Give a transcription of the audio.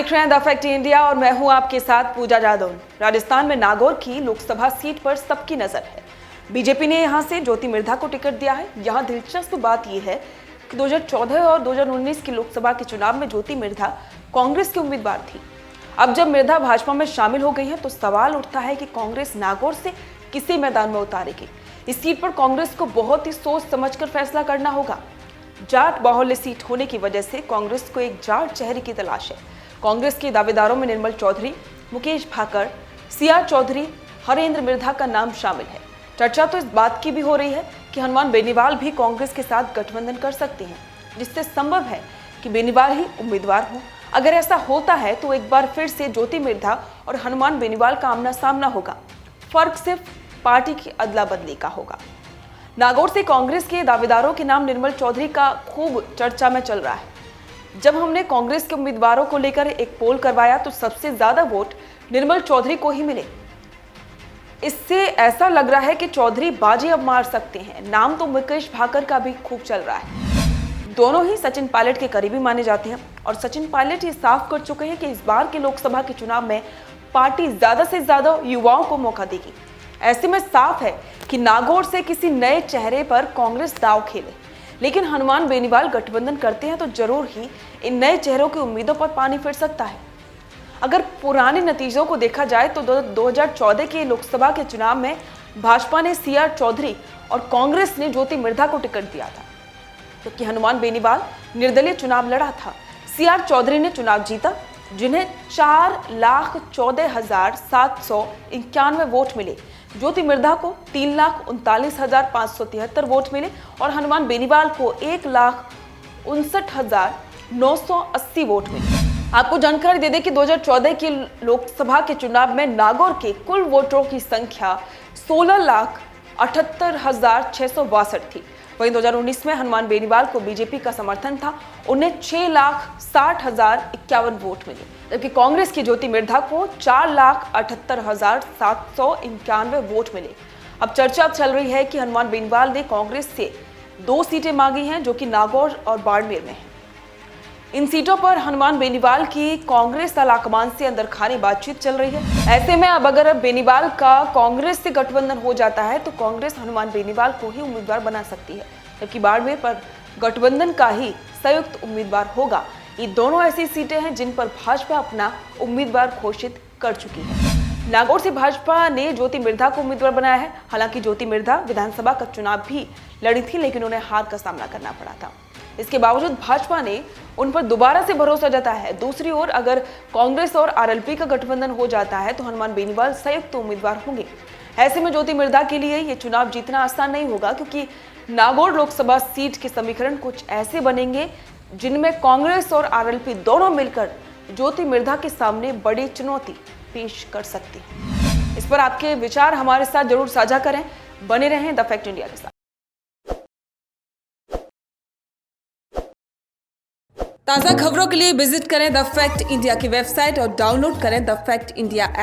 देख रहे हैं द फैक्ट इंडिया और मैं हूं आपके साथ पूजा जादौन। राजस्थान में नागौर की लोकसभा सीट पर सबकी नजर है। बीजेपी ने यहां से ज्योति मिर्धा को टिकट दिया है। यहां दिलचस्प बात यह है कि 2014 और 2019 की लोकसभा के चुनाव में ज्योति मिर्धा कांग्रेस की उम्मीदवार थी। अब जब मिर्धा भाजपा में शामिल हो गई है तो सवाल उठता है कि कांग्रेस नागौर से किसी मैदान में उतारेगी। इस सीट पर कांग्रेस को बहुत ही सोच समझकर फैसला करना होगा। जाट बाहुल्य सीट होने की वजह से कांग्रेस को एक जाट चेहरे की तलाश है। कांग्रेस के दावेदारों में निर्मल चौधरी, मुकेश भाकर, सीआर चौधरी, हरेंद्र मिर्धा का नाम शामिल है। चर्चा तो इस बात की भी हो रही है कि हनुमान बेनीवाल भी कांग्रेस के साथ गठबंधन कर सकते हैं, जिससे संभव है कि बेनीवाल ही उम्मीदवार हो। अगर ऐसा होता है तो एक बार फिर से ज्योति मिर्धा और हनुमान बेनीवाल का आमना सामना होगा। फर्क सिर्फ पार्टी की अदला बदली का होगा। नागौर से कांग्रेस के दावेदारों के नाम निर्मल चौधरी का खूब चर्चा में चल रहा है। जब हमने कांग्रेस के उम्मीदवारों को लेकर एक पोल करवाया तो सबसे ज्यादा वोट निर्मल चौधरी को ही मिले। इससे ऐसा लग रहा है कि चौधरी बाजी अब मार सकते हैं। नाम तो मुकेश भाकर का भी खूब चल रहा है। दोनों ही सचिन पायलट के करीबी माने जाते हैं और सचिन पायलट ये साफ कर चुके हैं कि इस बार के लोकसभा के चुनाव में पार्टी ज्यादा से ज्यादा युवाओं को मौका देगी। ऐसे में साफ है कि नागौर से किसी नए चेहरे पर कांग्रेस दांव खेले, लेकिन हनुमान बेनीवाल गठबंधन करते हैं तो जरूर ही इन नए चेहरों की उम्मीदों पर पानी फिर सकता है। अगर पुराने नतीजों को देखा जाए तो 2014 के लोकसभा के चुनाव में भाजपा ने सीआर चौधरी और कांग्रेस ने ज्योति मिर्धा को टिकट दिया था, क्योंकि हनुमान बेनीवाल निर्दलीय चुनाव लड़ा था। सीआर चौधरी ने चुनाव जीता, जिन्हें 4,14,791 वोट मिले। ज्योति मिर्धा को 3,39,573 वोट मिले और हनुमान बेनीवाल को 1,59,980 वोट मिले। आपको जानकारी दे दें कि 2014 के लोकसभा के चुनाव में नागौर के कुल वोटरों की संख्या 16,78,662 थी। वहीं 2019 में हनुमान बेनीवाल को बीजेपी का समर्थन था। उन्हें 6,60,051 वोट मिले, जबकि कांग्रेस की ज्योति मिर्धा को 4,78,791 वोट मिले। अब चर्चा चल रही है कि हनुमान बेनीवाल ने कांग्रेस से 2 सीटें मांगी हैं, जो कि नागौर और बाड़मेर में हैं। इन सीटों पर हनुमान बेनीवाल की कांग्रेस आलाकमान से अंदर खानी बातचीत चल रही है। ऐसे में अब अगर बेनीवाल का कांग्रेस से गठबंधन हो जाता है तो कांग्रेस हनुमान बेनीवाल को ही उम्मीदवार बना सकती है, जबकि बाड़मेर पर गठबंधन का ही संयुक्त उम्मीदवार होगा। ये दोनों ऐसी सीटें हैं जिन पर भाजपा अपना उम्मीदवार घोषित कर चुकी है। नागौर से भाजपा ने ज्योति मिर्धा को उम्मीदवार बनाया है। हालांकि ज्योति मिर्धा विधानसभा का चुनाव भी लड़ी थी, लेकिन उन्हें हार का सामना करना पड़ा था। इसके बावजूद भाजपा ने उन पर दोबारा से भरोसा जताया है। दूसरी ओर अगर कांग्रेस और आरएलपी का गठबंधन हो जाता है तो हनुमान बेनीवाल संयुक्त उम्मीदवार होंगे। ऐसे में ज्योति मिर्धा के लिए ये चुनाव जीतना आसान नहीं होगा, क्योंकि नागौर लोकसभा सीट के समीकरण कुछ ऐसे बनेंगे जिनमें कांग्रेस और आरएलपी दोनों मिलकर ज्योति मिर्धा के सामने बड़ी चुनौती पेश कर सकती है। इस पर आपके विचार हमारे साथ जरूर साझा करें। बने रहें द फैक्ट इंडिया के साथ। ताज़ा खबरों के लिए विजिट करें द फैक्ट इंडिया की वेबसाइट और डाउनलोड करें द फैक्ट इंडिया ऐप।